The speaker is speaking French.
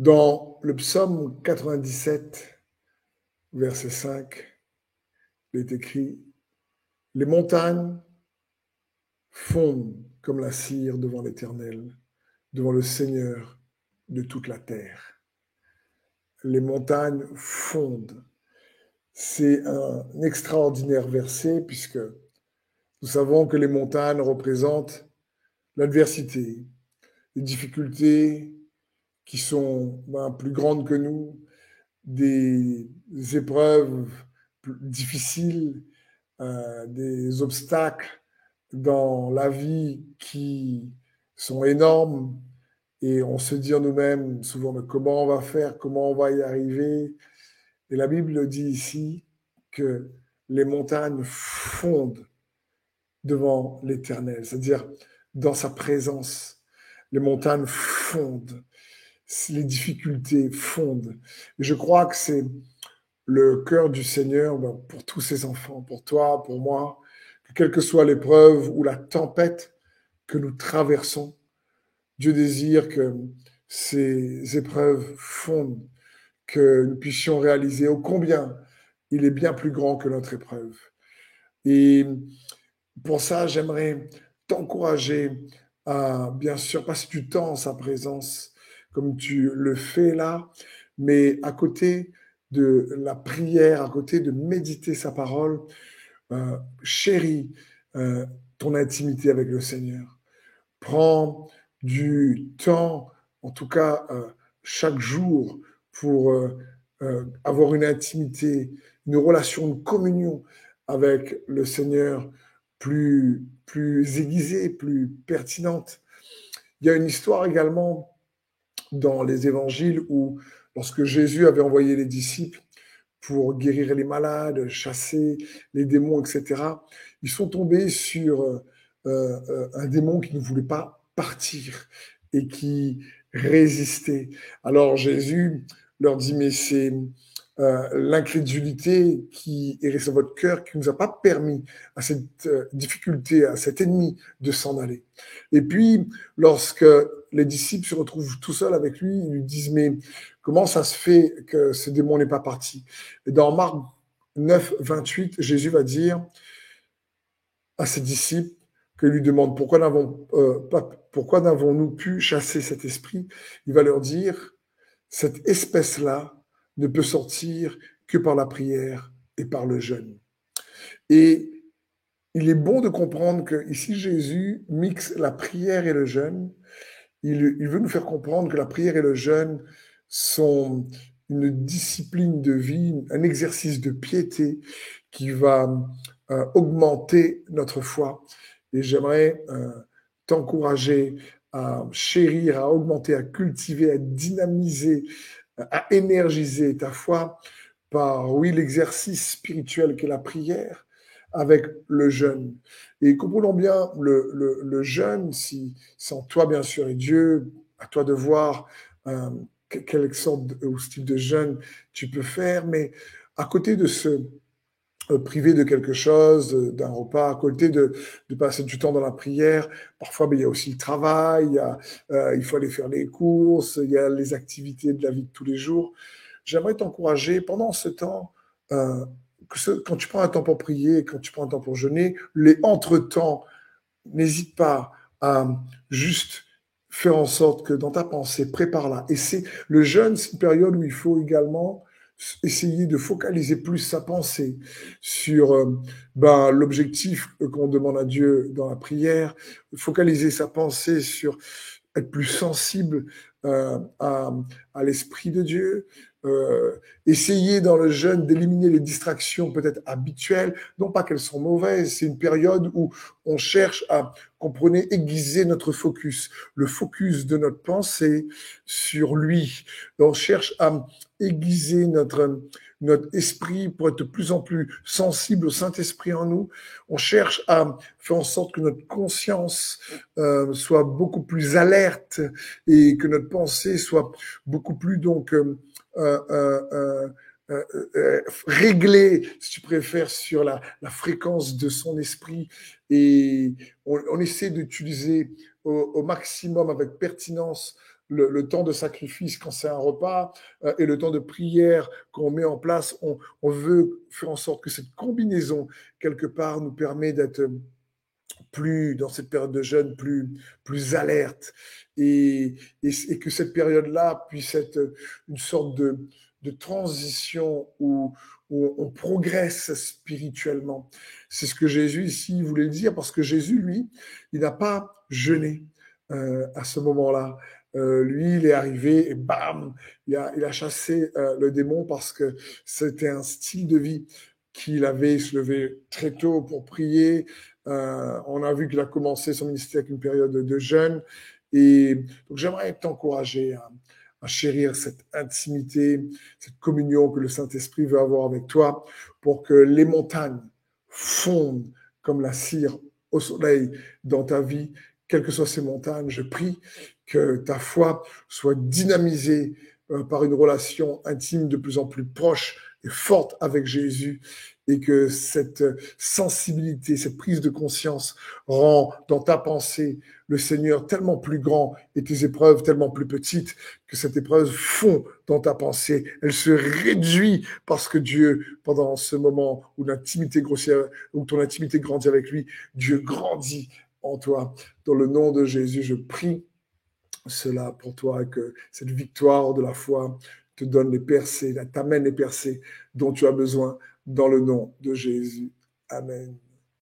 Dans le psaume 97, verset 5, il est écrit: Les montagnes fondent comme la cire devant l'Éternel, devant le Seigneur de toute la terre. Les montagnes fondent. C'est un extraordinaire verset puisque nous savons que les montagnes représentent l'adversité, les difficultés qui sont plus grandes que nous, des épreuves difficiles, des obstacles dans la vie qui sont énormes et on se dit en nous-mêmes souvent mais comment on va faire, comment on va y arriver. Et la Bible dit ici que les montagnes fondent devant l'Éternel, c'est-à-dire dans sa présence. Les montagnes fondent, les difficultés fondent. Et je crois que c'est le cœur du Seigneur pour tous ses enfants, pour toi, pour moi, que quelle que soit l'épreuve ou la tempête que nous traversons, Dieu désire que ces épreuves fondent, que nous puissions réaliser ô combien il est bien plus grand que notre épreuve. Et pour ça, j'aimerais t'encourager à, bien sûr, passer du temps en sa présence, comme tu le fais là, mais à côté de la prière, à côté de méditer sa parole, chéris ton intimité avec le Seigneur. Prends du temps, en tout cas chaque jour, pour avoir une intimité, une relation de communion avec le Seigneur plus aiguisée, plus pertinente. Il y a une histoire également dans les évangiles où, lorsque Jésus avait envoyé les disciples pour guérir les malades, chasser les démons, etc., ils sont tombés sur un démon qui ne voulait pas partir et qui résistait. Alors Jésus leur dit, mais c'est l'incrédulité qui est restée dans votre cœur qui ne nous a pas permis à cette difficulté, à cet ennemi de s'en aller. Et puis, lorsque les disciples se retrouvent tout seuls avec lui, ils lui disent, mais comment ça se fait que ce démon n'est pas parti? Et dans Marc 9, 28, Jésus va dire à ses disciples, que lui demande pourquoi n'avons-nous pu chasser cet esprit? Il va leur dire, cette espèce-là ne peut sortir que par la prière et par le jeûne. Et il est bon de comprendre que ici Jésus mixe la prière et le jeûne. Il veut nous faire comprendre que la prière et le jeûne sont une discipline de vie, un exercice de piété qui va augmenter notre foi. Et j'aimerais t'encourager à chérir, à augmenter, à cultiver, à dynamiser, à énergiser ta foi par, oui, l'exercice spirituel qu'est la prière avec le jeûne. Et comprenons bien, le jeûne, si en toi, bien sûr, et Dieu, à toi de voir quelle sorte ou style de jeûne tu peux faire, mais à côté de se priver de quelque chose, d'un repas, à côté de passer du temps dans la prière, parfois il y a aussi le travail, il faut aller faire les courses, il y a les activités de la vie de tous les jours. J'aimerais t'encourager pendant ce temps, quand tu prends un temps pour prier, quand tu prends un temps pour jeûner, les entre-temps, n'hésite pas à juste faire en sorte que dans ta pensée, prépare-la. Et c'est le jeûne, c'est une période où il faut également essayer de focaliser plus sa pensée sur l'objectif qu'on demande à Dieu dans la prière, focaliser sa pensée sur être plus sensible à l'Esprit de Dieu, essayer dans le jeûne d'éliminer les distractions peut-être habituelles, non pas qu'elles sont mauvaises, c'est une période où on cherche à, comprenez, aiguiser notre focus, le focus de notre pensée sur lui. On cherche à aiguiser notre esprit pour être de plus en plus sensible au Saint-Esprit en nous. On cherche à faire en sorte que notre conscience soit beaucoup plus alerte et que notre pensée soit beaucoup plus donc réglée, si tu préfères, sur la fréquence de son esprit. Et on essaie d'utiliser au maximum, avec pertinence, le temps de sacrifice quand c'est un repas et le temps de prière qu'on met en place, on veut faire en sorte que cette combinaison, quelque part, nous permet d'être plus, dans cette période de jeûne, plus alerte et que cette période-là puisse être une sorte de transition où on progresse spirituellement. C'est ce que Jésus ici voulait dire parce que Jésus, lui, il n'a pas jeûné à ce moment-là. Lui, il est arrivé et bam, il a chassé le démon parce que c'était un style de vie qu'il avait se levé très tôt pour prier, on a vu qu'il a commencé son ministère avec une période de jeûne. Et donc, j'aimerais t'encourager à chérir cette intimité, cette communion que le Saint-Esprit veut avoir avec toi pour que les montagnes fondent comme la cire au soleil dans ta vie, quelles que soient ces montagnes. Je prie que ta foi soit dynamisée par une relation intime de plus en plus proche et forte avec Jésus et que cette sensibilité, cette prise de conscience rend dans ta pensée le Seigneur tellement plus grand et tes épreuves tellement plus petites que cette épreuve fond dans ta pensée. Elle se réduit parce que Dieu, pendant ce moment où l'intimité grossière, où ton intimité grandit avec lui, Dieu grandit en toi. Dans le nom de Jésus, je prie cela pour toi, que cette victoire de la foi te donne les percées, t'amène les percées dont tu as besoin dans le nom de Jésus. Amen.